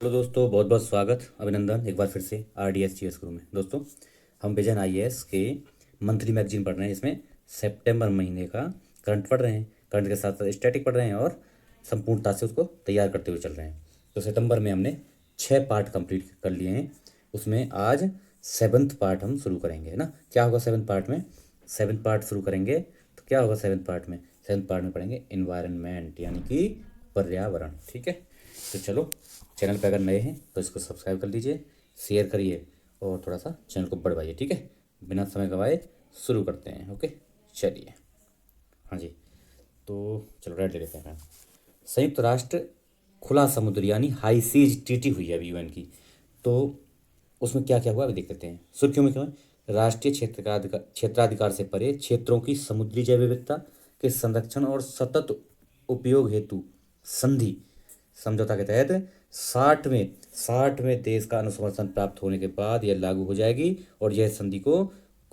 Hello दोस्तों, बहुत बहुत स्वागत, अभिनंदन एक बार फिर से RDS GS गुरु में। दोस्तों, हम विजन IAS के मंथली मैगजीन पढ़ रहे हैं। इसमें सितंबर महीने का करंट पढ़ रहे हैं, करंट के साथ साथ स्टैटिक पढ़ रहे हैं और संपूर्णता से उसको तैयार करते हुए चल रहे हैं। तो सितंबर में हमने 6 पार्ट कंप्लीट कर लिए हैं। उसमें आज 7th पार्ट हम शुरू करेंगे, है ना। क्या होगा 7th पार्ट में? 7th पार्ट शुरू करेंगे तो क्या होगा 7th पार्ट में? 7th पार्ट में पढ़ेंगे इन्वायरमेंट, यानी कि पर्यावरण। ठीक है, तो चलो, चैनल पे अगर नए हैं तो इसको सब्सक्राइब कर लीजिए, शेयर करिए और थोड़ा सा चैनल को बढ़वाइए। ठीक है, बिना समय गंवाए शुरू करते हैं। ओके, चलिए। हाँ जी, तो चलो रेड ले लेते हैं। संयुक्त राष्ट्र खुला समुद्र यानी हाई सीज ट्रीटी हुई है अभी UN की। तो उसमें क्या क्या हुआ अभी देख लेते हैं। सुर्खियों में क्यों है? राष्ट्रीय क्षेत्राधिकार से परे क्षेत्रों की समुद्री जैव विविधता के संरक्षण और सतत उपयोग हेतु संधि समझौता के तहत 60वें देश का अनुसमर्थन प्राप्त होने के बाद यह लागू हो जाएगी। और यह संधि को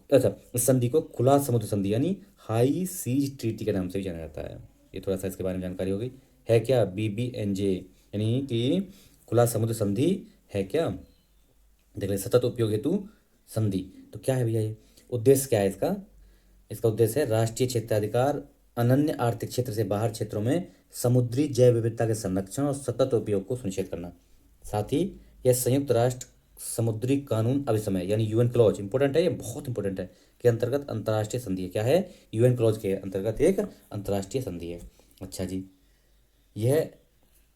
इस संधि को खुला समुद्र संधि यानी हाई सीज ट्रीटी के नाम से भी जाना जाता है। ये थोड़ा सा इसके बारे में जानकारी होगी। है क्या? BBNJ यानी कि खुला समुद्र संधि है क्या? देख ले, सतत उपयोग हेतु संधि। तो क्या है भैया ये? उद्देश्य क्या है इसका? इसका उद्देश्य है राष्ट्रीय क्षेत्राधिकार, अनन्य आर्थिक क्षेत्र से बाहर क्षेत्रों में समुद्री जैव विविधता के संरक्षण और सतत उपयोग को सुनिश्चित करना। साथ ही यह संयुक्त राष्ट्र समुद्री कानून अभिसमय यानी UN क्लॉज, इंपॉर्टेंट है, ये बहुत इंपॉर्टेंट है, के अंतर्गत अंतर्राष्ट्रीय संधि है। क्या है? UN क्लॉज के अंतर्गत एक अंतर्राष्ट्रीय संधि है। अच्छा जी, यह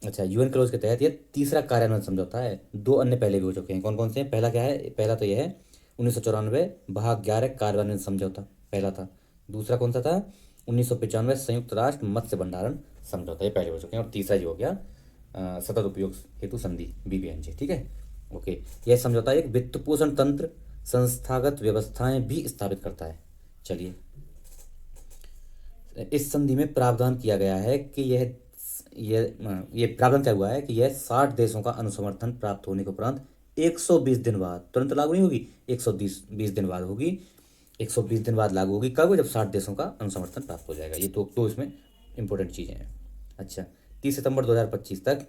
अच्छा UN क्लोज के तहत यह तीसरा कार्यान्वयन समझौता है। 2 अन्य पहले भी हो चुके हैं। कौन कौन से हैं? पहला क्या है? पहला तो यह है 1994 भाग 11 कार्यान्वयन समझौता, पहला था। दूसरा कौन सा था? 1995 संयुक्त राष्ट्र मत्स्य भंडारण समझौता, ये पहले हो चुके हैं। और तीसरा जो हो गया सतत उपयोग हेतु संधि, BBNJ। ठीक है, ओके। यह समझौता एक वित्त पोषण तंत्र, संस्थागत व्यवस्थाएं भी स्थापित करता है। चलिए, इस संधि में प्रावधान किया गया है कि ये प्रावधान क्या हुआ है कि यह 60 देशों का अनुसमर्थन प्राप्त होने के उपरांत 120 दिन बाद, तुरंत लागू नहीं होगी, 120 दिन बाद होगी। 120 दिन बाद लागू होगी। कब? जब 60 देशों का अनुसमर्थन प्राप्त हो जाएगा। ये तो इसमें इंपॉर्टेंट चीज़ें हैं। अच्छा, 30 सितंबर 2025 तक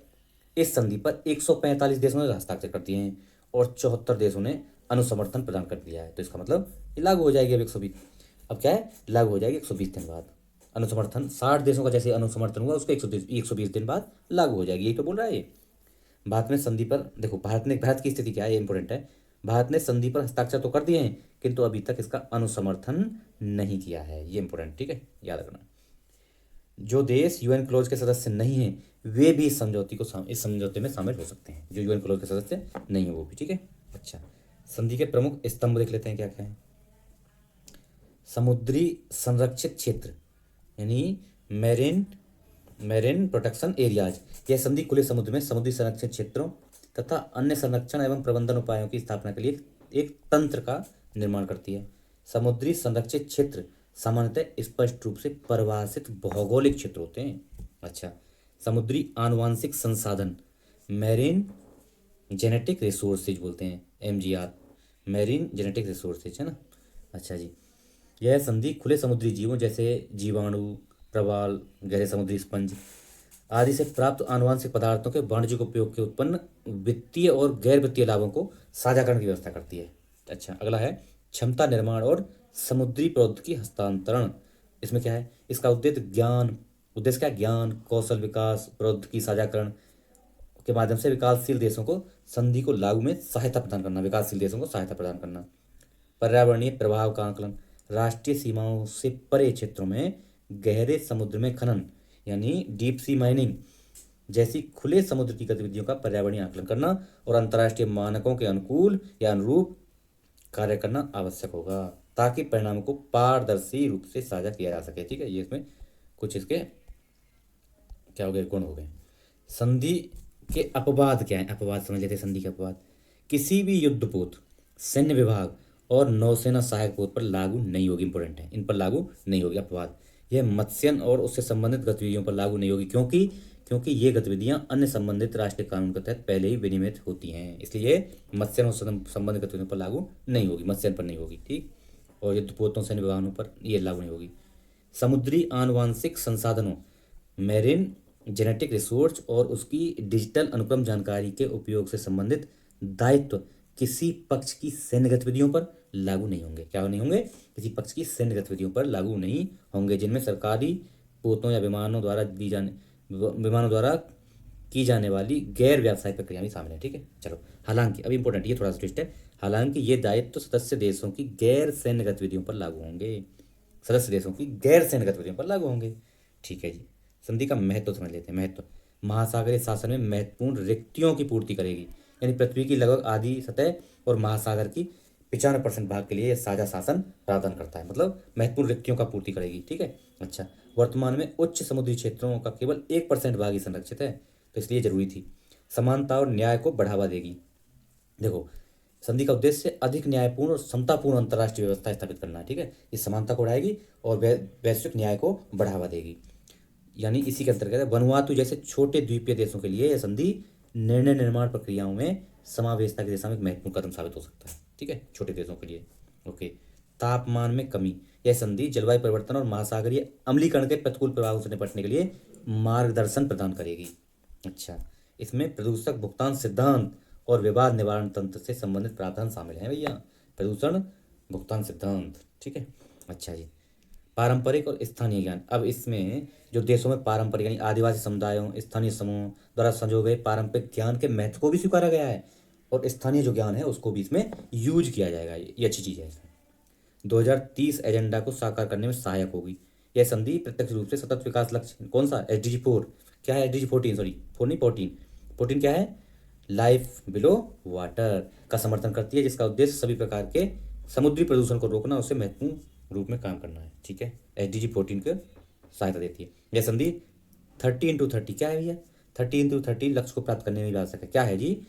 इस संधि पर 145 देशों ने हस्ताक्षर कर दिए हैं और 74 देशों ने अनुसमर्थन प्रदान कर दिया है। तो इसका मतलब ये लागू हो जाएगी अब 120। अब क्या है? लागू हो जाएगी 120 दिन बाद। अनुसमर्थन 60 देशों का जैसे अनुसमर्थन हुआ उसको 120 दिन बाद लागू हो जाएगी। यही तो बोल रहा है ये। भारत ने संधि पर, देखो, भारत की स्थिति क्या है, ये इंपॉर्टेंट है। भारत ने संधि पर हस्ताक्षर तो कर दिए हैं किंतु अभी तक इसका अनुसमर्थन नहीं किया है। ये इंपॉर्टेंट, ठीक है, याद रखना। जो देश UN क्लोज के सदस्य नहीं हैं वे भी इस समझौते में शामिल हो सकते हैं, जो UN क्लोज के सदस्य नहीं है वो भी। ठीक है, अच्छा। संधि के प्रमुख स्तंभ देख लेते हैं क्या क्या है। समुद्री संरक्षित क्षेत्र यानी मेरिन मेरिन प्रोटेक्शन एरियाज। यह संधि खुले समुद्र में समुद्री संरक्षित क्षेत्रों तथा अन्य संरक्षण एवं प्रबंधन उपायों की स्थापना के लिए एक तंत्र का निर्माण करती है। समुद्री संरक्षित क्षेत्र सामान्यतः स्पष्ट रूप से परिभाषित भौगोलिक क्षेत्र होते हैं। अच्छा, समुद्री आनुवांशिक संसाधन, मेरीन जेनेटिक रिसोर्सेज बोलते हैं, MGR, मेरीन जेनेटिक रिसोर्सेज, है ना। अच्छा जी, यह संधि खुले समुद्री जीवों जैसे जीवाणु, प्रवाल, गहरे समुद्री स्पंज आदि से प्राप्त आनुवंशिक पदार्थों के वाणिज्यिक उपयोग के उत्पन्न वित्तीय और गैर वित्तीय लाभों को साझाकरण की व्यवस्था करती है। अच्छा, अगला है क्षमता निर्माण और समुद्री प्रौद्योगिकी हस्तांतरण। इसमें क्या है? इसका उद्देश्य क्या है? ज्ञान कौशल विकास, प्रौद्योगिकी साझाकरण के माध्यम से विकासशील देशों को संधि को लागू में सहायता प्रदान करना, विकासशील देशों को सहायता प्रदान करना। पर्यावरणीय प्रभाव का आकलन, राष्ट्रीय सीमाओं से परे क्षेत्रों में गहरे समुद्र में खनन यानी डीप सी माइनिंग जैसी खुले समुद्र की गतिविधियों का पर्यावरणीय आकलन करना और अंतर्राष्ट्रीय मानकों के अनुकूल या अनुरूप कार्य करना आवश्यक होगा ताकि परिणामों को पारदर्शी रूप से साझा किया जा सके। ठीक है, ये इसमें कुछ इसके क्या हो गए, गुण हो गए। संधि के अपवाद क्या है? अपवाद समझ लेते हैं। संधि के अपवाद, किसी भी युद्धपोत, सैन्य विभाग और नौसेना सहायक पोत पर लागू नहीं होगी। इंपॉर्टेंट है, इन पर लागू नहीं होगी अपवाद। यह मत्स्यन और उससे संबंधित गतिविधियों पर लागू नहीं होगी क्योंकि क्योंकि ये गतिविधियां अन्य संबंधित राष्ट्रीय कानून के तहत पहले ही विनियमित होती हैं, इसलिए मत्स्यन और संबंधित गतिविधियों पर लागू नहीं होगी, मत्स्यन पर नहीं होगी। ठीक, और युद्धपोतों, सैन्य विभागों पर ये लागू नहीं होगी। समुद्री आनुवांशिक संसाधनों, मेरिन जेनेटिक रिसोर्स और उसकी डिजिटल अनुक्रम जानकारी के उपयोग से संबंधित दायित्व किसी पक्ष की सैन्य गतिविधियों पर लागू नहीं होंगे। क्या नहीं होंगे? किसी पक्ष की सैन्य गतिविधियों पर लागू नहीं होंगे जिनमें सरकारी पोतों या विमानों द्वारा की जाने वाली गैर व्यावसायिक प्रक्रिया भी शामिल है। ठीक है, चलो। हालांकि अब इंपॉर्टेंट, ये थोड़ा सा ट्विस्ट है, हालांकि ये दायित्व सदस्य देशों की गैर सैन्य गतिविधियों पर लागू होंगे। सदस्य देशों की गैर सैन्य गतिविधियों पर लागू होंगे। ठीक है जी। संधि का महत्व समझ लेते हैं। महत्व: महासागरीय शासन में महत्वपूर्ण रिक्तियों की पूर्ति करेगी, यानी पृथ्वी की लगभग आधी सतह और महासागर की 95% भाग के लिए यह साझा शासन प्रावधान करता है, मतलब महत्वपूर्ण रिक्तियों का पूर्ति करेगी। ठीक है, अच्छा। वर्तमान में उच्च समुद्री क्षेत्रों का केवल 1% भाग ही संरक्षित है, तो इसलिए जरूरी थी। समानता और न्याय को बढ़ावा देगी। देखो, संधि का उद्देश्य अधिक न्यायपूर्ण और समतापूर्ण अंतर्राष्ट्रीय व्यवस्था स्थापित करना है। ठीक है, इस समानता को बढ़ाएगी और वैश्विक न्याय को बढ़ावा देगी। यानी इसी के अंतर्गत है, वनुआतु जैसे छोटे द्वीपीय देशों के लिए यह संधि निर्णय निर्माण प्रक्रियाओं में समावेशता की दिशा में एक महत्वपूर्ण कदम साबित हो सकता है। ठीक है, छोटे देशों के लिए। ओके। तापमान में कमी: यह संधि जलवायु परिवर्तन और महासागरीय अम्लीकरण के प्रतिकूल प्रभावों से निपटने के लिए मार्गदर्शन प्रदान करेगी। अच्छा, इसमें प्रदूषक भुगतान सिद्धांत और विवाद निवारण तंत्र से संबंधित प्रावधान शामिल हैं भैया। प्रदूषण भुगतान सिद्धांत। ठीक है, अच्छा जी। पारंपरिक और स्थानीय ज्ञान: अब इसमें जो देशों में पारंपरिक यानी आदिवासी समुदायों, स्थानीय समूहों द्वारा संजोए गए पारंपरिक ज्ञान के महत्व को भी स्वीकारा गया है और स्थानीय जो ज्ञान है उसको भी इसमें यूज किया जाएगा। ये अच्छी चीज़ है। इसमें 2030 एजेंडा को साकार करने में सहायक होगी। यह संधि प्रत्यक्ष रूप से सतत विकास लक्ष्य, कौन सा, SDG 4, क्या है SDG 14, सॉरी 4 नहीं 14 क्या है, लाइफ बिलो वाटर का समर्थन करती है, जिसका उद्देश्य सभी प्रकार के समुद्री प्रदूषण को रोकना, उससे महत्वपूर्ण रूप में काम करना है। ठीक है, SDG 14 को सहायता देती है। यह संधि 30x30 क्या है भैया, 30x30 लक्ष्य को प्राप्त करने में आवश्यक है। क्या है जी,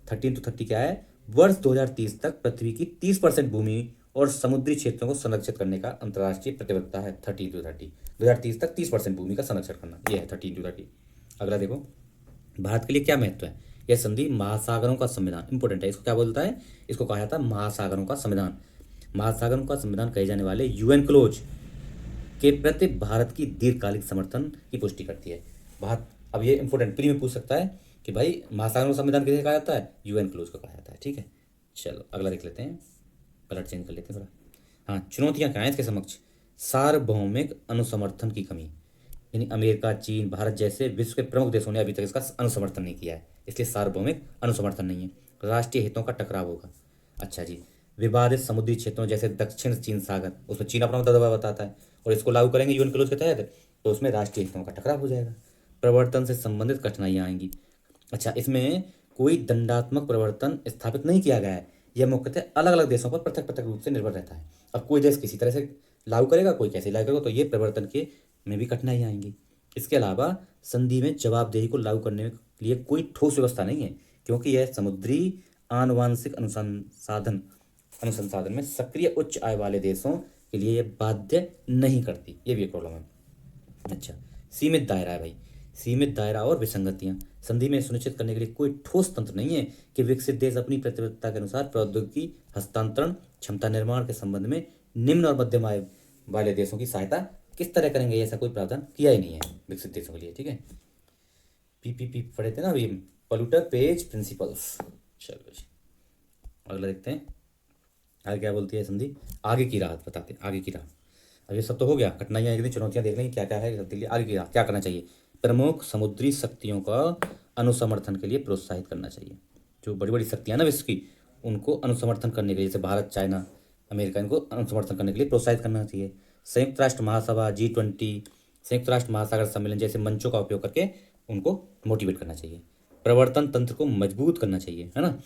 30x30 क्या है, वर्ष 2030 तक पृथ्वी की 30% भूमि और समुद्री क्षेत्रों को संरक्षित करने का अंतर्राष्ट्रीय प्रतिबद्धता है। 30x30 2030 तक 30% भूमि का संरक्षण करना, यह है 30x30। अगला देखो, भारत के लिए क्या महत्व है। यह संधि महासागरों का संविधान, इंपॉर्टेंट है, इसको क्या बोलता है, इसको कहा जाता है महासागरों का संविधान। महासागरों का संविधान कहे जाने वाले UN क्लोज के प्रति भारत की दीर्घकालिक समर्थन की पुष्टि करती है। भारत, अब ये इंपॉर्टेंट प्री में पूछ सकता है कि भाई महासागरों का संविधान किसे कहा जाता है, UN क्लोज को कहा जाता है। ठीक है, चलो अगला देख लेते हैं, कलर चेंज कर लेते हैं थोड़ा। हाँ, चुनौतियाँ क्या हैं इसके समक्ष। सार्वभौमिक अनुसमर्थन की कमी, यानी अमेरिका, चीन, भारत जैसे विश्व के प्रमुख देशों ने अभी तक इसका अनुसमर्थन नहीं किया है, इसलिए सार्वभौमिक अनुसमर्थन नहीं है। राष्ट्रीय हितों का टकराव होगा। अच्छा जी। विवादित समुद्री क्षेत्रों जैसे दक्षिण चीन सागर, उसमें चीन अपना दबदबा बताता है और इसको लागू करेंगे UN क्लोज के तहत, तो उसमें राष्ट्रीय हितों का टकराव हो जाएगा। प्रवर्तन से संबंधित कठिनाइयाँ आएंगी। अच्छा, इसमें कोई दंडात्मक प्रवर्तन स्थापित नहीं किया गया है, यह मुख्यतः अलग अलग देशों पर पृथक पृथक रूप से निर्भर रहता है। अब कोई देश किसी तरह से लागू करेगा, कोई कैसे लागू करेगा, तो ये प्रवर्तन के में भी कठिनाइयाँ आएंगी। इसके अलावा संधि में जवाबदेही को लागू करने के लिए कोई ठोस व्यवस्था नहीं है, क्योंकि यह समुद्री आनुवांशिक अनुसंसाधन में सक्रिय उच्च आय वाले देशों के लिए यह बाध्य नहीं करती, ये भी एक प्रॉब्लम है। अच्छा, सीमित दायरा है भाई, सीमित दायरा और विसंगतियां। संधि में सुनिश्चित करने के लिए कोई ठोस तंत्र नहीं है कि विकसित देश अपनी प्रतिबद्धता के अनुसार प्रौद्योगिकी हस्तांतरण, क्षमता निर्माण के संबंध में निम्न और मध्यम आय वाले देशों की सहायता किस तरह करेंगे, ऐसा कोई प्रावधान किया ही नहीं है विकसित देशों के लिए। ठीक है, PPP पढ़े थे ना अभी, पोल्यूटर पेज प्रिंसिपल्स। चलो जी, अगला देखते हैं आगे क्या बोलती है संधि। आगे की राह बताते हैं, आगे की राह। अब ये सब तो हो गया, कठिनाइयाँ एक दिन, चुनौतियाँ देख लेंगे क्या क्या है सबके लिए। आगे की राह क्या करना चाहिए, प्रमुख समुद्री शक्तियों का अनुसमर्थन के लिए प्रोत्साहित करना चाहिए। जो बड़ी बड़ी शक्तियाँ ना विश्व की, उनको अनुसमर्थन करने के लिए, जैसे भारत, चाइना, अमेरिका, इनको अनुसमर्थन करने के लिए प्रोत्साहित करना चाहिए। संयुक्त राष्ट्र महासभा, G20, संयुक्त राष्ट्र महासागर सम्मेलन जैसे मंचों का उपयोग करके उनको मोटिवेट करना चाहिए। प्रवर्तन तंत्र को मजबूत करना चाहिए, है ना।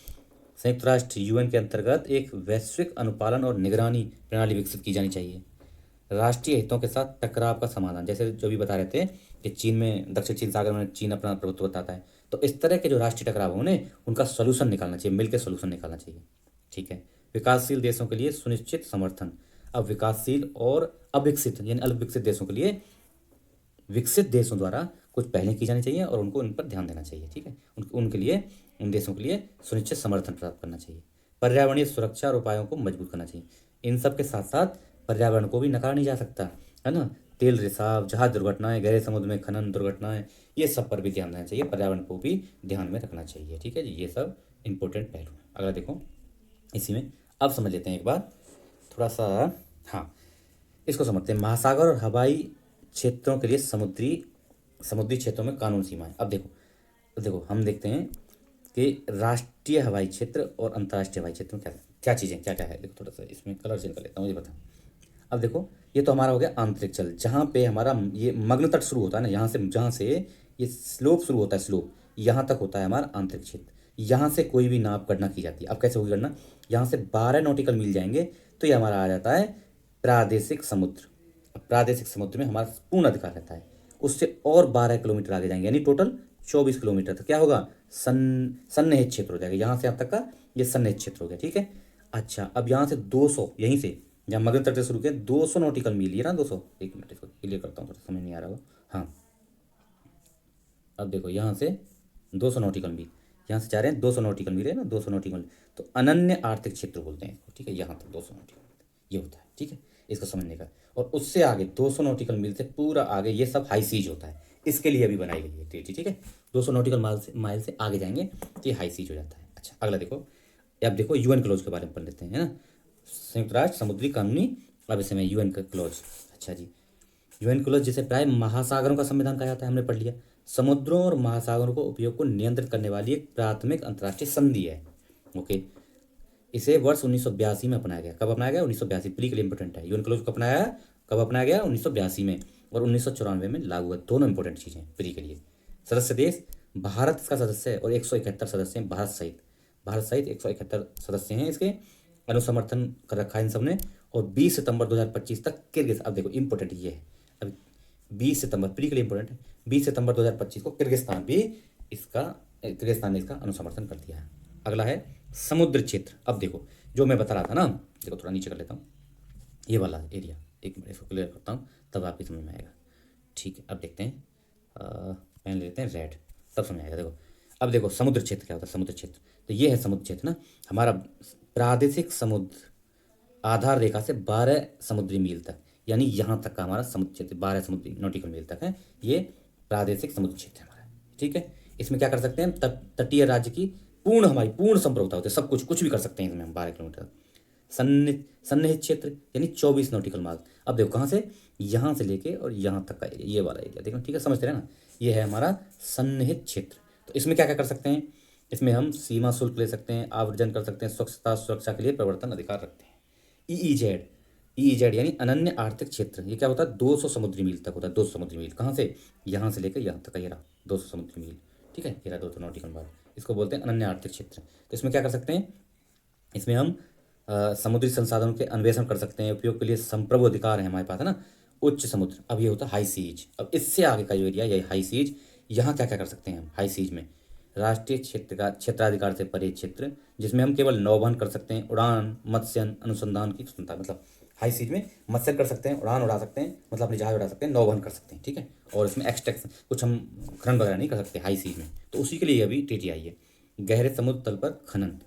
संयुक्त राष्ट्र UN के अंतर्गत एक वैश्विक अनुपालन और निगरानी प्रणाली विकसित की जानी चाहिए। राष्ट्रीय हितों के साथ टकराव का समाधान, जैसे जो भी बता रहे थे कि चीन में, दक्षिण चीन सागर में चीन अपना प्रभुत्व बताता है, तो इस तरह के जो राष्ट्रीय टकराव होने, उनका सोल्यूशन निकालना चाहिए, मिलकर सोल्यूशन निकालना चाहिए। ठीक है, विकासशील देशों के लिए सुनिश्चित समर्थन। अब विकासशील और अविकसित यानी अल्पविकसित देशों के लिए विकसित देशों द्वारा कुछ पहलें की जानी चाहिए और उनको उन पर ध्यान देना चाहिए। ठीक है, उनके लिए, उन देशों के लिए सुनिश्चित समर्थन प्राप्त करना चाहिए। पर्यावरणीय सुरक्षा और उपायों को मजबूत करना चाहिए। इन सब के साथ साथ पर्यावरण को भी नकारा नहीं जा सकता, है ना। तेल रिसाव, जहाज दुर्घटनाएं, गहरे समुद्र में खनन दुर्घटनाएं, ये सब पर भी ध्यान देना चाहिए, पर्यावरण को भी ध्यान में रखना चाहिए। ठीक है जी, ये सब इंपॉर्टेंट पहलू है। अगला देखो इसी में, अब समझ लेते हैं एक बार थोड़ा सा। हाँ, इसको समझते हैं, महासागर और हवाई क्षेत्रों के लिए समुद्री समुद्री क्षेत्रों में कानून सीमाएं। अब देखो हम देखते हैं कि राष्ट्रीय हवाई क्षेत्र और अंतर्राष्ट्रीय हवाई क्षेत्र में क्या क्या चीज़ें क्या क्या है। देखो थोड़ा सा इसमें कलर चेंज कर लेता हूँ, ये बता। अब देखो ये तो हमारा हो गया आंतरिक जल, जहाँ पे हमारा ये मग्न तट शुरू होता है ना, यहाँ से जहाँ से ये स्लोप शुरू होता है, स्लोप यहाँ तक होता है हमारा आंतरिक क्षेत्र। यहाँ से कोई भी नाप गणना की जाती है। अब कैसे होगी गणना, यहाँ से 12 नॉटिकल मील जाएंगे तो ये हमारा आ जाता है प्रादेशिक समुद्र। अब प्रादेशिक समुद्र में हमारा पूर्ण अधिकार रहता है। उससे और 12 किलोमीटर आगे जाएंगे, यानी टोटल 24 किलोमीटर, तो क्या होगा, सन्निहित क्षेत्र हो जाएगा। यहाँ से यहाँ तक का ये सन्निहित क्षेत्र हो गया। ठीक है, अच्छा अब यहाँ से 200, यहीं से जहाँ मगध तट से शुरू किया 200 नॉटिकल मील, ये ना 200, एक मिनट इसको क्लियर करता हूँ, थोड़ा समझ नहीं आ रहा होगा। हाँ, अब देखो यहाँ से 200 नॉटिकल मील, यहाँ से जा रहे हैं 200 नॉटिकल मील है ना, 200 नॉटिकल मील, तो अनन्य आर्थिक क्षेत्र बोलते हैं इसको। ठीक है, यहाँ तक 200 नॉटिकल मील ये होता है। ठीक है, इसको समझने का। और उससे आगे 200 नॉटिकल मील से पूरा आगे ये सब हाई सीज होता है, इसके लिए अभी बनाई गई है ट्रीटी। ठीक है, 200 नॉटिकल माइल से आगे जाएंगे तो ये हाई सीज हो जाता है। अच्छा अगला देखो, अब देखो यूएन क्लोज के बारे में पढ़ लेते हैं, है ना, संयुक्त राष्ट्र समुद्री कानूनी, अब इसे में यूएन का क्लोज। अच्छा जी, यूएन क्लोज जिसे प्राय महासागरों का संविधान कहा जाता है, हमने पढ़ लिया। समुद्रों और महासागरों को उपयोग को नियंत्रित करने वाली एक प्राथमिक अंतर्राष्ट्रीय संधि है। ओके, इसे वर्ष 1982 में अपनाया गया। कब अपनाया गया, 1982, प्री के लिए इंपॉर्टेंट है। यूएन क्लोज को अपनाया, कब अपनाया गया, 1982 में, और 1994 में लागू हुआ। दोनों इंपॉर्टेंट चीज़ें प्री के लिए। सदस्य देश, भारत इसका सदस्य है और 171 सदस्य हैं, भारत सहित 171 सदस्य हैं इसके, अनुसमर्थन कर रखा है इन सब ने। और 20 सितंबर 2025 तक किर्गिज, अब देखो इंपॉर्टेंट ये है, अब 20 सितंबर प्री के लिए इंपॉर्टेंट है, 20 सितंबर 2025 को किर्गिस्तान ने इसका अनुसमर्थन कर दिया है। अगला है समुद्र क्षेत्र। अब देखो जो मैं बता रहा था ना, देखो थोड़ा नीचे कर लेता हूँ, ये वाला एरिया, एक मिनट इसको क्लियर करता हूँ तब आपकी समझ में आएगा। ठीक है, अब देखते हैं, पेन लेते हैं रेड, तब समझ आएगा। देखो अब देखो समुद्र क्षेत्र क्या होता है, समुद्र क्षेत्र, तो ये है समुद्र क्षेत्र ना हमारा, प्रादेशिक समुद्र आधार रेखा से 12 समुद्री मील तक, यानी यहाँ तक का हमारा समुद्र क्षेत्र 12 समुद्री नॉटिकल मील तक है, ये प्रादेशिक समुद्र क्षेत्र है हमारा। ठीक है, इसमें क्या कर सकते हैं, तटीय राज्य की हमारी पूर्ण संप्रभुता होती है, सब कुछ भी कर सकते हैं इसमें हम 12 किलोमीटर। सन्निहित क्षेत्र यानी 24 नॉटिकल मार्ग। अब देखो कहाँ से, यहाँ से लेके और यहाँ तक का एरिया, ये वाला एरिया देखो, ठीक है, समझते हैं ना, ये है हमारा सन्निहित क्षेत्र। तो इसमें क्या क्या कर सकते हैं, इसमें हम सीमा शुल्क ले सकते हैं, आवर्जन कर सकते हैं, स्वच्छता सुरक्षा के लिए प्रवर्तन अधिकार रखते हैं। ईईजेड यानी अनन्य आर्थिक क्षेत्र, ये क्या होता है, 200 समुद्री मील तक होता है, 200 समुद्री मील, कहाँ से, यहाँ से लेकर यहाँ तक का, ये रहा 200 समुद्री मील। ठीक है, ये रहा 200 नॉटिकल मार्ग, इसको बोलते हैं अनन्य आर्थिक क्षेत्र। तो इसमें क्या कर सकते हैं, इसमें हम समुद्री संसाधनों के अन्वेषण कर सकते हैं, उपयोग के लिए संप्रभु अधिकार है हमारे पास, है ना। उच्च समुद्र, अब ये होता है हाई सीज। अब इससे आगे का जो एरिया ये हाई सीज, यहाँ क्या क्या कर सकते हैं हम हाई सीज में, राष्ट्रीय क्षेत्राधिकार से परे क्षेत्र, जिसमें हम केवल नौवहन कर सकते हैं, उड़ान, मत्स्यन, अनुसंधान की स्वतंत्रता, मतलब हाई सीज में मत्स्य कर सकते हैं, उड़ान उड़ा सकते हैं, मतलब अपने जहाज उड़ा सकते हैं, नौवहन कर सकते हैं। ठीक है, और इसमें एक्सट्रैक्शन कुछ हम खनन वगैरह नहीं कर सकते हाई सीज में, तो उसी के लिए अभी टीटी आई है। गहरे समुद्र तल पर खनन,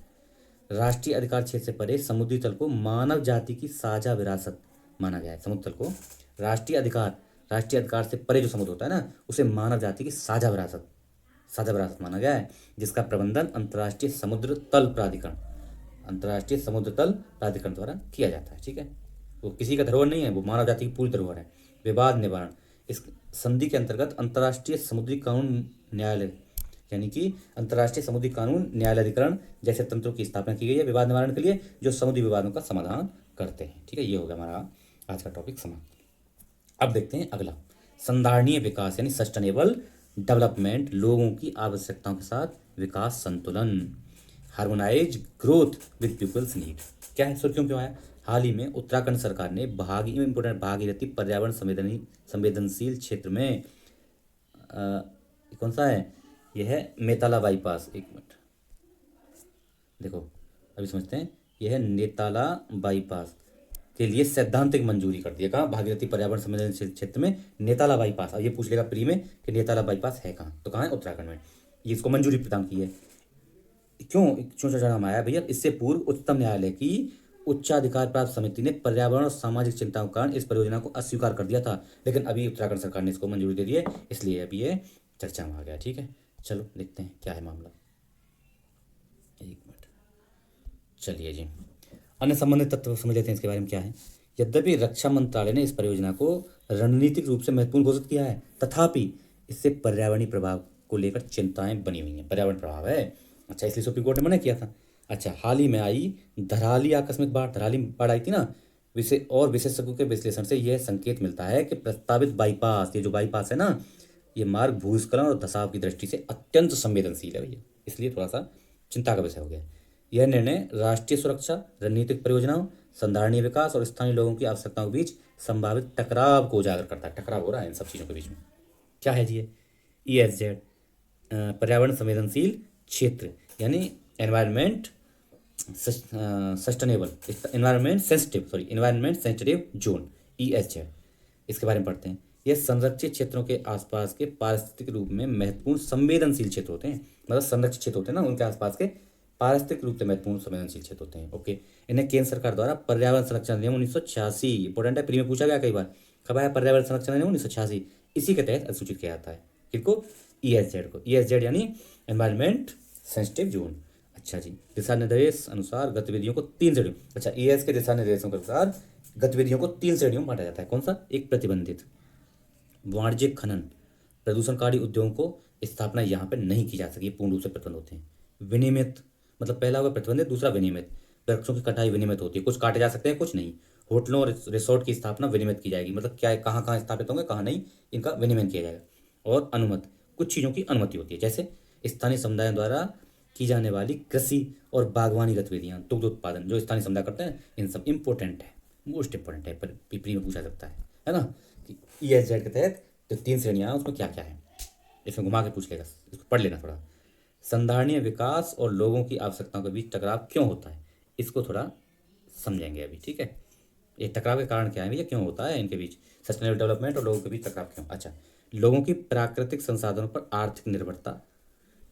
राष्ट्रीय अधिकार क्षेत्र से परे समुद्री तल को मानव जाति की साझा विरासत माना गया है। समुद्र तल को राष्ट्रीय अधिकार से परे जो समुद्र होता है ना, उसे मानव जाति की साझा विरासत माना गया है, जिसका प्रबंधन अंतर्राष्ट्रीय समुद्र तल प्राधिकरण द्वारा किया जाता है। ठीक है, वो किसी का धरोहर नहीं है, वो मानव जाति की पूरी धरोहर है। विवाद निवारण, इस संधि के अंतर्गत अंतर्राष्ट्रीय समुद्री कानून न्यायालय, यानी कि अंतर्राष्ट्रीय समुद्री कानून न्यायाधिकरण जैसे तंत्रों की स्थापना की गई है विवाद निवारण के लिए, जो समुद्री विवादों का समाधान करते हैं। ठीक है, ये होगा हमारा आज का टॉपिक समाप्त। अब देखते हैं अगला, संधारणीय विकास यानी सस्टेनेबल डेवलपमेंट, लोगों की आवश्यकताओं के साथ विकास संतुलन, harmonise growth with people's need. क्या है, सुर्खियों क्यों आया, हाल ही में उत्तराखंड सरकार ने भागीरथी पर्यावरण संवेदनशील क्षेत्र में कौन सा है, यह है नेताला बाईपास, एक मिनट देखो अभी समझते हैं, यह है नेताला बाईपास के लिए सैद्धांतिक मंजूरी कर दिया। कहाँ, भागीरथी पर्यावरण संवेदनशील क्षेत्र में नेताला बाईपास। अब ये पूछ लेगा प्री में कि नेताला बाईपास है कहाँ, तो कहाँ है, उत्तराखंड में, ये इसको मंजूरी प्रदान की है। क्यों चर्चा आया भैया, इससे पूर्व उच्चतम न्यायालय की उच्चाधिकार प्राप्त समिति ने पर्यावरण और सामाजिक चिंताओं के कारण इस परियोजना को अस्वीकार कर दिया था, लेकिन अभी उत्तराखंड सरकार ने इसको मंजूरी दे दी है, इसलिए अभी ये चर्चा में आ गया। ठीक है, चलो देखते हैं क्या है मामला। एक मिनट, चलिए जी, अन्य संबंधित तत्व समझ लेते हैं इसके बारे में क्या है। यद्यपि रक्षा मंत्रालय ने इस परियोजना को रणनीतिक रूप से महत्वपूर्ण घोषित किया है, तथापि इससे पर्यावरणीय प्रभाव को लेकर चिंताएं बनी हुई हैं। पर्यावरण प्रभाव है, अच्छा, इसलिए सुप्रीम कोर्ट ने मना किया था। अच्छा, हाल ही में आई धराली आकस्मिक बाढ़, धराली बाढ़ आई थी ना, विशेषज्ञों के विश्लेषण से यह संकेत मिलता है कि प्रस्तावित बाईपास, ये जो बाईपास है ना, ये मार्ग भूस्खलन और धसाव की दृष्टि से अत्यंत संवेदनशील है भैया, इसलिए थोड़ा सा चिंता का विषय हो गया। यह निर्णय राष्ट्रीय सुरक्षा, रणनीतिक परियोजनाओं, संधारणीय विकास और स्थानीय लोगों की आवश्यकताओं के बीच संभावित टकराव को उजागर करता है। टकराव हो रहा है इन सब चीज़ों के बीच में। क्या है जी ये ESZ, पर्यावरण संवेदनशील क्षेत्र, यानी environment sustainable environment sensitive zone, ESZ। इसके बारे में पढ़ते हैं। यह संरक्षित क्षेत्रों के आसपास के पारिस्थितिक रूप में महत्वपूर्ण संवेदनशील क्षेत्र होते हैं, मतलब संरक्षित क्षेत्र होते हैं ना, उनके आसपास के पारिस्थितिक रूप से महत्वपूर्ण संवेदनशील क्षेत्र होते हैं। ओके, इन्हें केंद्र सरकार द्वारा पर्यावरण संरक्षण अधिनियम 1986, इंपॉर्टेंट है, प्री में पूछा गया कई बार, कब आया पर्यावरण संरक्षण अधिनियम 1986, इसी के तहत अधिसूचित किया जाता है। किसको? ESZ को। ESZ यानी एनवायरमेंट सेंसिटिव जोन। अच्छा जी, दिशा निर्देश अनुसार गतिविधियों को 3 श्रेणियों, अच्छा, ES के दिशा निर्देशों के अनुसार गतिविधियों को 3 श्रेणियों में बांटा जाता है। कौन सा? एक, प्रतिबंधित वाणिज्यिक खनन, प्रदूषणकारी उद्योगों को स्थापना यहाँ पर नहीं की जा सकी, पूर्ण रूप से प्रतिबंध होते हैं। विनियमित, मतलब पहला होगा प्रतिबंधित, दूसरा विनियमित, वृक्षों की कटाई विनियमित होती है, कुछ काटे जा सकते हैं कुछ नहीं। होटलों और रिसोर्ट की स्थापना विनियमित की जाएगी, मतलब क्या है, कहाँ कहाँ स्थापित होंगे कहाँ नहीं, इनका विनियमन किया जाएगा। और अनुमति, कुछ चीज़ों की अनुमति होती है, जैसे स्थानीय समुदायों द्वारा की जाने वाली कृषि और बागवानी गतिविधियाँ, दुग्ध उत्पादन जो स्थानीय समुदाय करते हैं, इन सब इंपॉर्टेंट है, मोस्ट इंपॉर्टेंट है, पर प्री में पूछा सकता है ना, कि ESZ के तहत जो 3 श्रेणियाँ हैं उसमें क्या क्या है, इसमें घुमा के पूछ लेगा, इसको पढ़ लेना थोड़ा। संधारणीय विकास और लोगों की आवश्यकताओं के बीच टकराव क्यों होता है, इसको थोड़ा समझेंगे अभी। ठीक है, ये टकराव के कारण क्या है भैया, क्यों होता है इनके बीच, सस्टेनेबल डेवलपमेंट और लोगों के बीच टकराव क्यों। अच्छा, लोगों की प्राकृतिक संसाधनों पर आर्थिक निर्भरता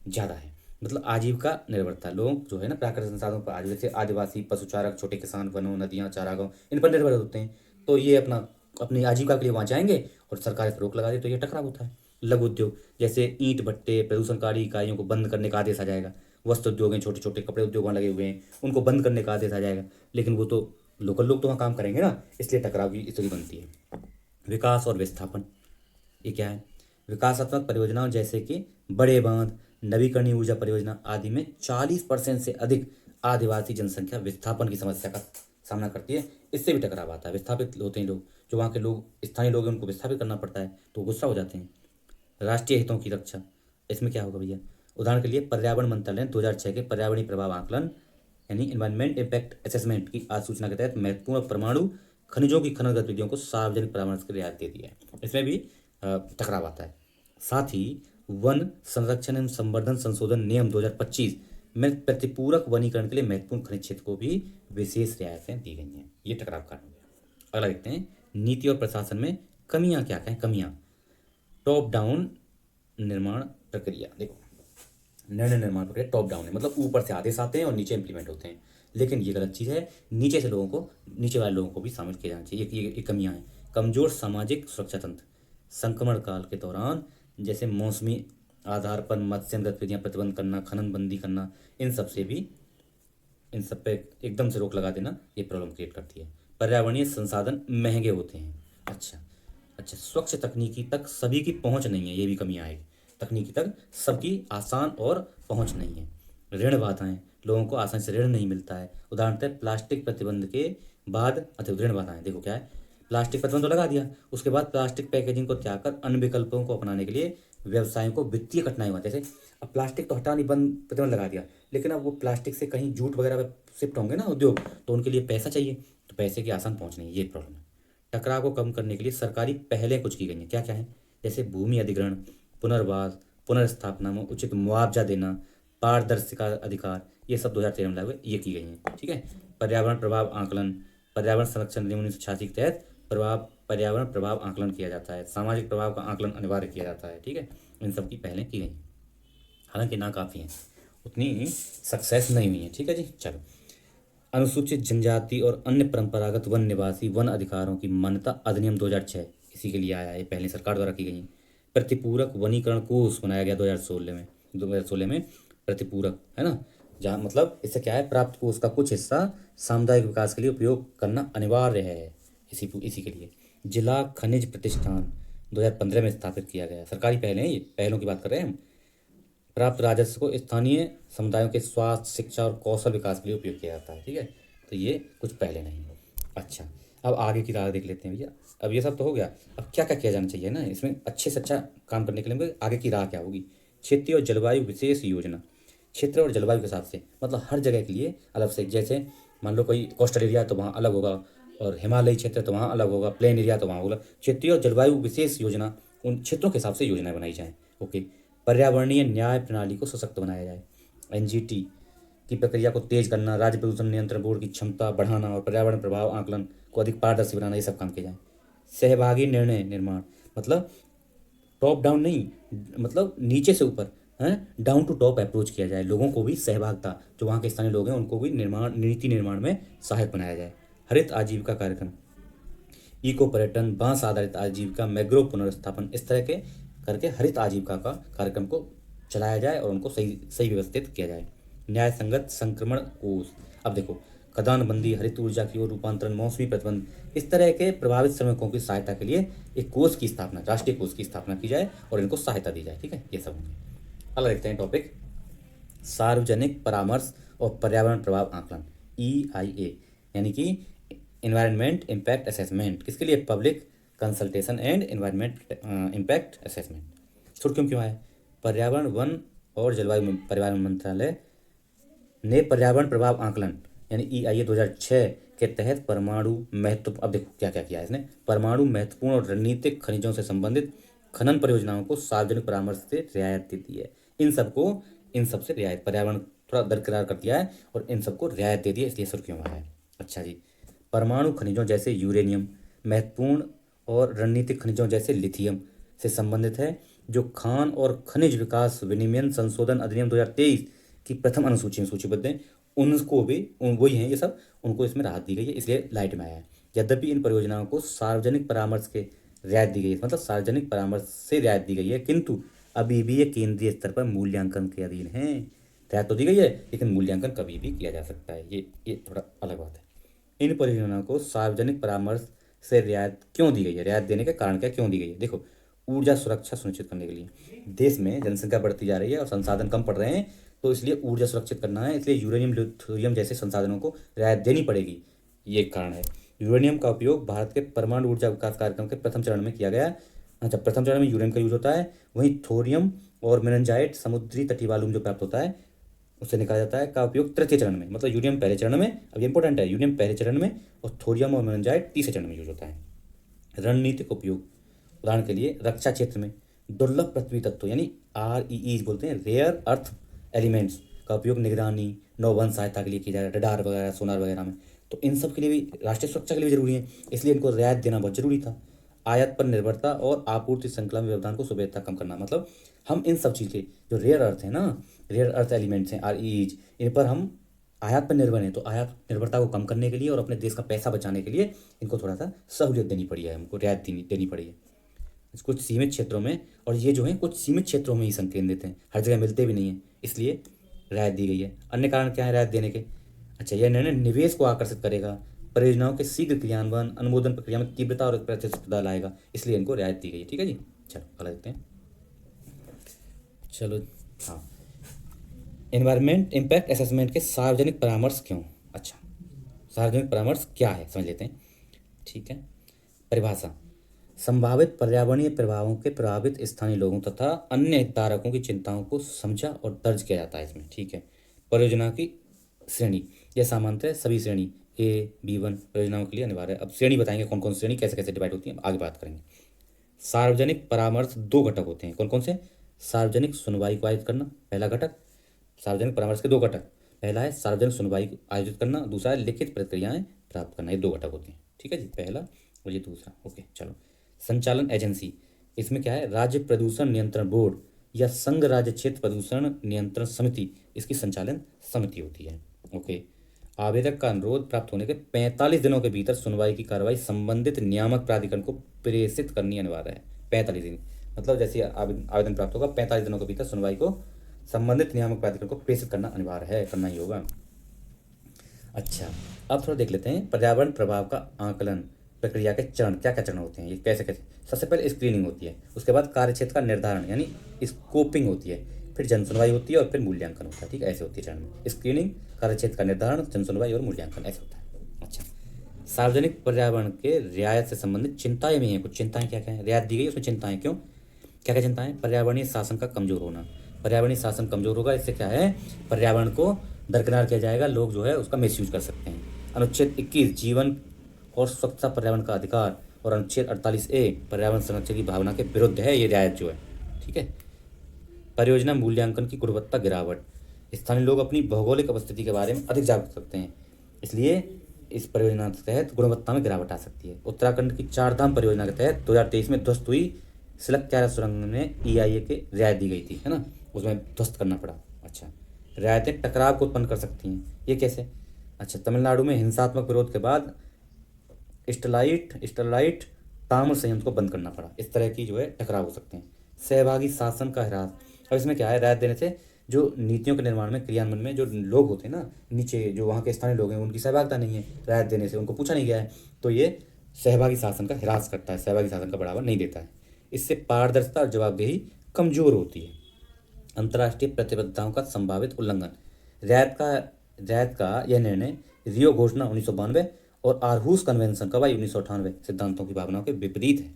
ज़्यादा है, मतलब आजीविका निर्भरता, लोग जो है ना प्राकृतिक संसाधनों पर आज, जैसे आदिवासी, पशुचारक, छोटे किसान, वनों, नदियाँ, चारागांव, इन पर निर्भर होते हैं, तो ये अपनी आजीविका के लिए वहाँ जाएंगे और सरकार इस पर रोक लगा दे, तो ये टकराव होता है। लघु उद्योग, जैसे ईंट भट्टे, प्रदूषणकारी इकाइयों को बंद करने का आदेश आ जाएगा। वस्त्र उद्योग हैं, छोटे छोटे कपड़े उद्योग वहाँ लगे हुए हैं, उनको बंद करने का आदेश आ जाएगा, लेकिन वो तो लोकल लोग तो वहाँ काम करेंगे ना, इसलिए टकराव की स्थिति बनती है। विकास और विस्थापन, ये क्या है, विकासात्मक परियोजनाओं जैसे कि बड़े बांध, नवीकरणीय ऊर्जा परियोजना आदि में 40% से अधिक आदिवासी जनसंख्या विस्थापन की समस्या का सामना करती है, इससे भी टकराव आता है। विस्थापित होते हैं लोग, जो वहाँ के लोग, स्थानीय लोग हैं, उनको विस्थापित करना पड़ता है, तो गुस्सा हो जाते हैं। राष्ट्रीय हितों की रक्षा, इसमें क्या होगा भैया, उदाहरण के लिए पर्यावरण मंत्रालय ने 2006 के पर्यावरणीय प्रभाव आकलन यानी एनवायरमेंट इम्पैक्ट असेसमेंट की आसूचना के तहत महत्वपूर्ण परमाणु खनिजों की खनन गतिविधियों को सार्वजनिक परामर्श की रियायत दे दी है, इसमें भी टकराव आता है। साथ ही वन संरक्षण एवं संवर्धन संशोधन नियम 2025 में प्रतिपूरक वनीकरण के लिए महत्वपूर्ण खनिज क्षेत्र को भी विशेष रियायतें दी गई हैं, ये टकराव कारण हो गया। अगला देखते हैं, नीति और प्रशासन में कमियां क्या क्या हैं। कमियां, टॉप डाउन निर्माण प्रक्रिया, देखो निर्णय निर्माण प्रक्रिया टॉप डाउन है, मतलब ऊपर से आदेश आते हैं और नीचे इंप्लीमेंट होते हैं, लेकिन ये गलत चीज़ है, नीचे से लोगों को, नीचे वाले लोगों को भी शामिल किया जाना चाहिए, ये कमियां हैं। कमजोर सामाजिक सुरक्षा तंत्र, संक्रमण काल के दौरान जैसे मौसमी आधार पर मत्स्य गतिविधियाँ प्रतिबंध करना, खनन बंदी करना, इन सब पे एकदम से रोक लगा देना, ये प्रॉब्लम क्रिएट करती है। पर्यावरणीय संसाधन महंगे होते हैं। अच्छा, स्वच्छ तकनीकी तक सभी की पहुंच नहीं है, ये भी कमियां आएगी, तकनीकी तक सबकी आसान और पहुंच नहीं है। ऋण बाधाएं, लोगों को आसानी से ऋण नहीं मिलता है, उदाहरणतः प्लास्टिक प्रतिबंध के बाद, अच्छा ऋण बाधाएं, देखो क्या है, प्लास्टिक प्रतिबंध तो लगा दिया, उसके बाद प्लास्टिक पैकेजिंग को त्याग कर अन्य विकल्पों को अपनाने के लिए व्यवसायों को वित्तीय कठिनाई हुआ। जैसे अब प्लास्टिक तो हटा नहीं, बंद प्रतिबंध लगा दिया, लेकिन अब वो प्लास्टिक से कहीं जूट वगैरह पे शिफ्ट होंगे ना उद्योग, तो उनके लिए पैसा चाहिए, तो पैसे की आसान पहुंच नहीं है, ये प्रॉब्लम है। टकराव को कम करने के लिए सरकारी पहलें कुछ की गई हैं, क्या क्या है, जैसे भूमि अधिग्रहण, पुनर्वास, पुनर्स्थापना में उचित मुआवजा देना, पारदर्शिता अधिकार, ये सब 2013 में लागू हुए, ये की गई हैं। ठीक है, पर्यावरण प्रभाव आकलन, पर्यावरण संरक्षण अधिनियम 1986 के तहत पर्यावरण प्रभाव आकलन किया जाता है, सामाजिक प्रभाव का आकलन अनिवार्य किया जाता है। ठीक है, इन सब की पहलें की गई, हालांकि नाकाफ़ी हैं, उतनी सक्सेस नहीं हुई है। ठीक है जी, चलो, अनुसूचित जनजाति और अन्य परंपरागत वन निवासी वन अधिकारों की मान्यता अधिनियम 2006 इसी के लिए आया है, पहले सरकार द्वारा की गई है। प्रतिपूरक वनीकरण कोष बनाया गया 2016 में प्रतिपूरक, है ना, जहाँ मतलब इससे क्या है, प्राप्त कोष का कुछ हिस्सा सामुदायिक विकास के लिए उपयोग करना अनिवार्य है। इसी के लिए जिला खनिज प्रतिष्ठान 2015 में स्थापित किया गया। सरकारी पहल है, ये पहलों की बात कर रहे हैं हम। प्राप्त राजस्व को स्थानीय समुदायों के स्वास्थ्य, शिक्षा और कौशल विकास के लिए उपयोग किया जाता है। ठीक है, तो ये कुछ पहले नहीं। अच्छा, अब आगे की राह देख लेते हैं भैया। अब ये सब तो हो गया, अब क्या क्या किया जाना चाहिए ना इसमें अच्छे से अच्छा काम करने के लिए, आगे की राह क्या होगी। क्षेत्रीय और जलवायु विशेष योजना, क्षेत्र और जलवायु के हिसाब से, मतलब हर जगह के लिए अलग से, जैसे मान लो कोई कोस्टल एरिया तो वहाँ अलग होगा, और हिमालयी क्षेत्र तो वहाँ अलग होगा, प्लेन एरिया तो वहाँ होगा। क्षेत्रीय और जलवायु विशेष योजना, उन क्षेत्रों के हिसाब से योजनाएं बनाई जाएँ। ओके, पर्यावरणीय न्याय प्रणाली को सशक्त बनाया जाए। एनजीटी की प्रक्रिया को तेज करना, राज्य प्रदूषण नियंत्रण बोर्ड की क्षमता बढ़ाना और पर्यावरण प्रभाव आकलन को अधिक पारदर्शी बनाना, ये सब काम किए जाए। सहभागी निर्णय निर्माण, मतलब टॉप डाउन नहीं, मतलब नीचे से ऊपर, है डाउन टू टॉप अप्रोच किया जाए। लोगों को भी सहभागिता, जो वहाँ के स्थानीय लोग हैं उनको भी नीति निर्माण में सहायक बनाया जाए। हरित आजीविका कार्यक्रम, इको पर्यटन, बांस आधारित आजीविका, मैग्रोव पुनर्स्थापन, इस तरह के करके हरित आजीविका का कार्यक्रम को चलाया जाए और उनको सही व्यवस्थित किया जाए। न्याय संगत संक्रमण कोष, अब देखो खदानबंदी, हरित ऊर्जा की ओर रूपांतरण, मौसमी प्रतिबंध, इस तरह के प्रभावित श्रमिकों की सहायता के लिए एक कोष की स्थापना, राष्ट्रीय कोष की स्थापना की जाए और इनको सहायता दी जाए। ठीक है, ये सब होंगे। अलग देखते हैं टॉपिक, सार्वजनिक परामर्श और पर्यावरण प्रभाव आकलन, EIA, यानी कि इन्वायरमेंट इम्पैक्ट असेसमेंट। किसके लिए? Public consultation and environment impact assessment. सुर्खियों क्यों है? पर्यावरण, वन और जलवायु परिवर्तन मंत्रालय ने पर्यावरण प्रभाव आकलन यानी EIA 2006 के तहत परमाणु महत्व, अब देखो क्या क्या किया है इसने, परमाणु महत्वपूर्ण और रणनीतिक खनिजों से संबंधित खनन परियोजनाओं को सार्वजनिक परामर्श से रियायत दे दी है। इन सब से रियायत, पर्यावरण थोड़ा दरकिनार कर दिया है और इन सबको रियायत दे दी है, इसलिए सुर्खियों में है। अच्छा जी, परमाणु खनिजों जैसे यूरेनियम महत्वपूर्ण और रणनीतिक खनिजों जैसे लिथियम से संबंधित है, जो खान और खनिज विकास विनियमन संशोधन अधिनियम 2023 की प्रथम अनुसूची में सूचीबद्ध हैं, उनको भी वही हैं ये सब, उनको इसमें राहत दी गई है, इसलिए लाइट में आया है। यद्यपि इन परियोजनाओं को सार्वजनिक परामर्श के रियायत दी गई है, मतलब सार्वजनिक परामर्श से रियायत दी गई है, किंतु अभी भी ये केंद्रीय स्तर पर मूल्यांकन के अधीन है। रियायत तो दी गई है लेकिन मूल्यांकन कभी भी किया जा सकता है, ये थोड़ा अलग बात है। इन परियोजनाओं को सार्वजनिक परामर्श से रियायत क्यों दी गई है, रियायत देने का कारण क्या, क्यों दी गई है? देखो, ऊर्जा सुरक्षा सुनिश्चित करने के लिए। देश में जनसंख्या बढ़ती जा रही है और संसाधन कम पड़ रहे हैं, तो इसलिए ऊर्जा सुरक्षित करना है, इसलिए यूरेनियम, लिथियम जैसे संसाधनों को रियायत देनी पड़ेगी, ये एक कारण है। यूरेनियम का उपयोग भारत के परमाणु ऊर्जा विकास कार्यक्रम के प्रथम चरण में किया गया। अच्छा, प्रथम चरण में यूरेनियम का यूज होता है, वहीं थोरियम और मेनजाइट समुद्री तटीय वालुम जो प्राप्त होता है उससे निकाला जाता है, का उपयोग तृतीय चरण में, मतलब यूरेनियम पहले चरण में, अब ये इंपॉर्टेंट है, यूरेनियम पहले चरण में और थोरियम और मेनजाइट तीसरे चरण में यूज होता है। रणनीतिक उपयोग, उदाहरण के लिए रक्षा क्षेत्र में दुर्लभ पृथ्वी तत्व यानी REEs बोलते हैं, रेयर अर्थ एलिमेंट्स का उपयोग निगरानी, नौवन सहायता के लिए किया जा रहा है, रडार वगैरह, सोनार वगैरह में, तो इन सब के लिए भी, राष्ट्रीय सुरक्षा के लिए भी जरूरी है, इसलिए इनको रियायत देना बहुत जरूरी था। आयात पर निर्भरता और आपूर्ति श्रृंखला में व्यवधान को सुविधा कम करना, मतलब हम इन सब चीज़ें जो रेयर अर्थ है ना, रेयर अर्थ एलिमेंट्स हैं REEs, इन पर हम आयात पर निर्भर हैं, तो आयात निर्भरता को कम करने के लिए और अपने देश का पैसा बचाने के लिए इनको थोड़ा सा सहूलियत देनी पड़ी है, हमको रियायत देनी पड़ी है कुछ सीमित क्षेत्रों में, और ये जो है कुछ सीमित क्षेत्रों में ही संकेंद्रित हैं, हर जगह मिलते भी नहीं हैं, इसलिए रियायत दी गई है। अन्य कारण क्या है रियायत देने के? अच्छा, यह निर्णय निवेश को आकर्षित करेगा, परियोजनाओं के शीघ्र क्रियान्वयन, अनुमोदन प्रक्रिया में तीव्रता और प्रतिस्पर्धा लाएगा, इसलिए इनको रियायत दी गई है। ठीक है जी, चलो अगला देखते हैं। चलो हाँ, एनवायरमेंट इम्पैक्ट असेसमेंट के सार्वजनिक परामर्श क्यों? अच्छा, सार्वजनिक परामर्श क्या है समझ लेते हैं। ठीक है, परिभाषा, संभावित पर्यावरणीय प्रभावों के प्रभावित स्थानीय लोगों तथा अन्य हितधारकों की चिंताओं को समझा और दर्ज किया जाता है इसमें। ठीक है, परियोजना की श्रेणी, यह सामान्यतः सभी श्रेणी A-B1 परियोजनाओं के लिए अनिवार्य है। अब श्रेणी बताएंगे कौन कौन श्रेणी कैसे कैसे डिवाइड होती है, आगे बात करेंगे। सार्वजनिक परामर्श दो घटक होते हैं, कौन कौन से? सार्वजनिक सुनवाई को आयोजित करना पहला घटक, सार्वजनिक परामर्श के दो घटक, पहला है सार्वजनिक सुनवाई आयोजित करना, दूसरा है लिखित प्रतिक्रियाएं प्राप्त करना, ये दो घटक होते हैं। ठीक है जी, पहला और ये दूसरा। ओके चलो, संचालन एजेंसी, इसमें क्या है? राज्य प्रदूषण नियंत्रण बोर्ड या संघ राज्य क्षेत्र प्रदूषण नियंत्रण समिति, इसकी संचालन समिति होती है। ओके, आवेदक का अनुरोध प्राप्त होने के 45 दिनों के भीतर सुनवाई की कार्रवाई संबंधित नियामक प्राधिकरण को प्रेषित करनी अनिवार्य है। 45 दिन, मतलब जैसे आवेदन प्राप्त होगा 45 दिनों के भीतर सुनवाई को संबंधित नियामक प्राधिकरण को प्रेषित करना अनिवार्य है, करना ही होगा। अच्छा, अब थोड़ा देख लेते हैं पर्यावरण प्रभाव का आकलन प्रक्रिया के चरण, क्या क्या चरण होते हैं, ये कैसे कैसे। सबसे पहले स्क्रीनिंग होती है, उसके बाद कार्यक्षेत्र का निर्धारण यानी स्कोपिंग होती है, फिर जनसुनवाई होती है और फिर मूल्यांकन होता है। ठीक है, ऐसे होती है चरण में, स्क्रीनिंग, कार्यक्षेत्र का निर्धारण, जनसुनवाई और मूल्यांकन, ऐसे होता है। अच्छा, सार्वजनिक पर्यावरण के रियायत से संबंधित चिंताएं भी हैं। कुछ चिंताएं क्या क्या है, रियायत दी गई उसमें चिंताएं क्यों, क्या क्या चिंताएं। पर्यावरणीय शासन का कमजोर होना, पर्यावरणीय शासन कमजोर होगा, इससे क्या है, पर्यावरण को दरकिनार किया जाएगा, लोग जो है उसका मिसयूज कर सकते हैं। अनुच्छेद 21 जीवन और स्वच्छता पर्यावरण का अधिकार और अनुच्छेद 48A पर्यावरण संरक्षण की भावना के विरुद्ध है ये रियायत जो है। ठीक है, परियोजना मूल्यांकन की गुणवत्ता गिरावट, स्थानीय लोग अपनी भौगोलिक उपस्थिति के बारे में अधिक जागरूक सकते हैं, इसलिए इस परियोजना के तहत गुणवत्ता में गिरावट आ सकती है। उत्तराखंड की चार धाम परियोजना के तहत 2023 में ध्वस्त हुई सिलक क्यारा सुरंग में EIA के रियायत दी गई थी, है ना, उसमें ध्वस्त करना पड़ा। अच्छा, रियायतें टकराव को उत्पन्न कर सकती हैं, ये कैसे। अच्छा, तमिलनाडु में हिंसात्मक विरोध के बाद स्टरलाइट ताम्र संयंत्र को बंद करना पड़ा, इस तरह की जो है टकराव हो सकते हैं। सहभागी शासन का ह्रास, अब इसमें क्या है, रियायत देने से जो नीतियों के निर्माण में, क्रियान्वयन में जो लोग होते हैं ना, नीचे जो वहाँ के स्थानीय लोग हैं, उनकी सहभागिता नहीं है, रियायत देने से उनको पूछा नहीं गया है, तो ये सहभागी शासन का ह्रास करता है, सहभागी शासन का बढ़ावा नहीं देता है। इससे पारदर्शिता और जवाबदेही कमजोर होती है। अंतर्राष्ट्रीय प्रतिबद्धताओं का संभावित उल्लंघन, रियायत का यह निर्णय रियो घोषणा 1992 और आरहूस कन्वेंशन का 1998 सिद्धांतों की भावनाओं के विपरीत है।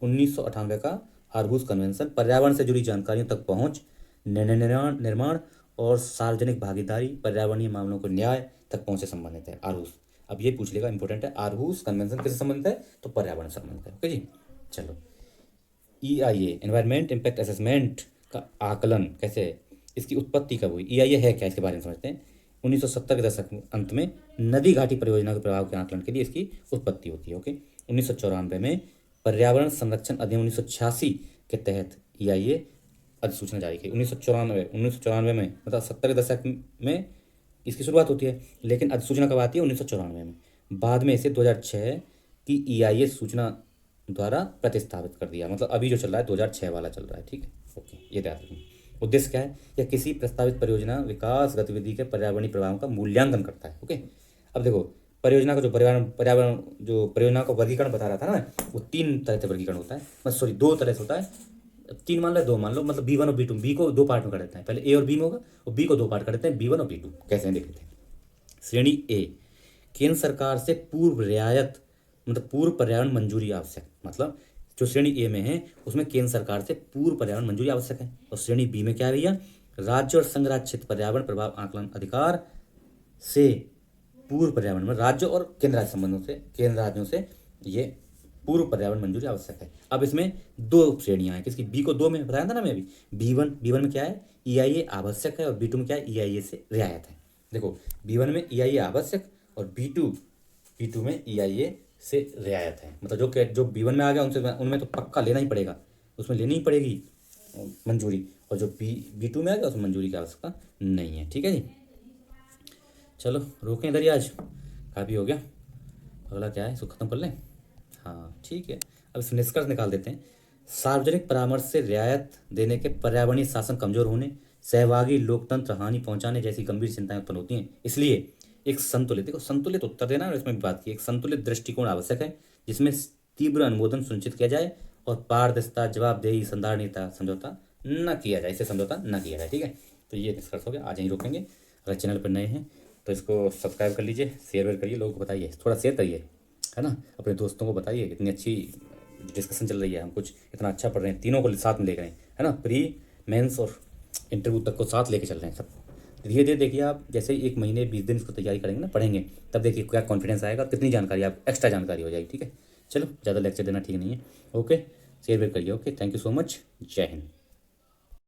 1998 का आरहूस कन्वेंशन पर्यावरण से जुड़ी जानकारियों तक पहुंच, निर्णय निर्माण और सार्वजनिक भागीदारी, पर्यावरणीय मामलों को न्याय तक पहुंच से संबंधित है आरहूस। अब ये पूछ लेगा, इंपॉर्टेंट है, आरहूस कन्वेंशन किससे संबंधित है, तो पर्यावरण से संबंधित है। ओके जी, चलो। EIA एनवायरमेंट इम्पैक्ट असेसमेंट का आकलन कैसे है, इसकी उत्पत्ति कब हुई, EIA है क्या, इसके बारे में समझते हैं। 1970 के दशक अंत में नदी घाटी परियोजना के प्रभाव के आकलन के लिए इसकी उत्पत्ति होती है। ओके, 1994 में पर्यावरण संरक्षण अधिनियम 1986 के तहत EIA अधिसूचना जारी की। 1994 में, मतलब 70 के दशक में इसकी शुरुआत होती है, लेकिन अधिसूचना कब आती है, 1994 में। बाद में इसे 2006 की EIA सूचना द्वारा प्रतिस्थापित कर दिया, मतलब अभी जो चल रहा है 2006 वाला चल रहा है। ठीक है, ओके, ये ध्यान रखना। उद्देश्य क्या है, या किसी प्रस्तावित परियोजना विकास गतिविधि के पर्यावरणीय प्रभावों का मूल्यांकन करता है। ओके, अब देखो परियोजना का जो पर्यावरण जो परियोजना का वर्गीकरण बता रहा था ना, वो 3 तरह से वर्गीकरण होता है, सॉरी 2 तरह से होता है, 3 मान लो 2 मान लो, मतलब B1 और B2, B को 2 पार्ट में कर देते हैं, पहले A और B में होगा, और B को 2 पार्ट कर देते हैं, B1 और B2। कैसे हैं देख लेते हैं। श्रेणी A, केंद्र सरकार से पूर्व रियायत, मतलब पूर्व पर्यावरण मंजूरी आवश्यक, मतलब जो श्रेणी A में है उसमें केंद्र सरकार से पूर्व पर्यावरण मंजूरी आवश्यक है। और श्रेणी B में क्या है भैया, राज्य और संघ राज्य क्षेत्र पर्यावरण प्रभाव आकलन अधिकार से पूर्व पर्यावरण में राज्य और केंद्र राज्य संबंधों से, केंद्र राज्यों से ये पूर्व पर्यावरण मंजूरी आवश्यक है। अब इसमें 2 श्रेणियां हैं, किसकी, B को 2 में बताया था ना मैं अभी, B1 में क्या है, EIA आवश्यक है, और B2 में क्या है, EIA से रियायत है। देखो B1 में EIA आवश्यक और B2 में EIA से रियायत है, मतलब जो B1 में आ गया उनमें तो पक्का लेना ही पड़ेगा, उसमें लेनी ही पड़ेगी मंजूरी, और जो B2 में आ गया उसमें मंजूरी की आवश्यकता नहीं है। ठीक है जी, चलो रोकें इधर ही, आज काफ़ी हो गया, अगला क्या है इसको ख़त्म कर लें। हाँ ठीक है, अब इस निष्कर्ष निकाल देते हैं। सार्वजनिक परामर्श से रियायत देने के पर्यावरणीय शासन कमजोर होने, सहभागी लोकतंत्र हानि पहुंचाने जैसी गंभीर चिंताएं उत्पन्न होती हैं। इसलिए एक संतुलित, देखो संतुलित उत्तर देना है, इसमें भी बात की, एक संतुलित दृष्टिकोण आवश्यक है जिसमें तीव्र अनुमोदन सुनिश्चित किया जाए और पारदर्शिता, जवाबदेही, संधारणीयता समझौता न किया जाए, इससे समझौता न किया जाए। ठीक है, तो ये निष्कर्ष हो गया, आज यहीं रोकेंगे। अगर चैनल पर नए हैं तो इसको सब्सक्राइब कर लीजिए, शेयर वेयर करिए, लोगों को बताइए, थोड़ा शेयर करिए, है ना, अपने दोस्तों को बताइए, इतनी अच्छी डिस्कशन चल रही है, हम कुछ इतना अच्छा पढ़ रहे हैं, तीनों को साथ में ले गए हैं, है ना, प्री मेंस और इंटरव्यू तक को साथ लेके चल रहे हैं सबको। धीरे धीरे देखिए आप, जैसे ही 1 महीने 20 दिन इसको तैयारी करेंगे ना, पढ़ेंगे, तब देखिए क्या कॉन्फिडेंस आएगा, कितनी जानकारी, आप एक्स्ट्रा जानकारी हो जाएगी। ठीक है, चलो ज़्यादा लेक्चर देना ठीक नहीं है। ओके, शेयर वेयर करिए। Okay, thank you so much, जय हिंद।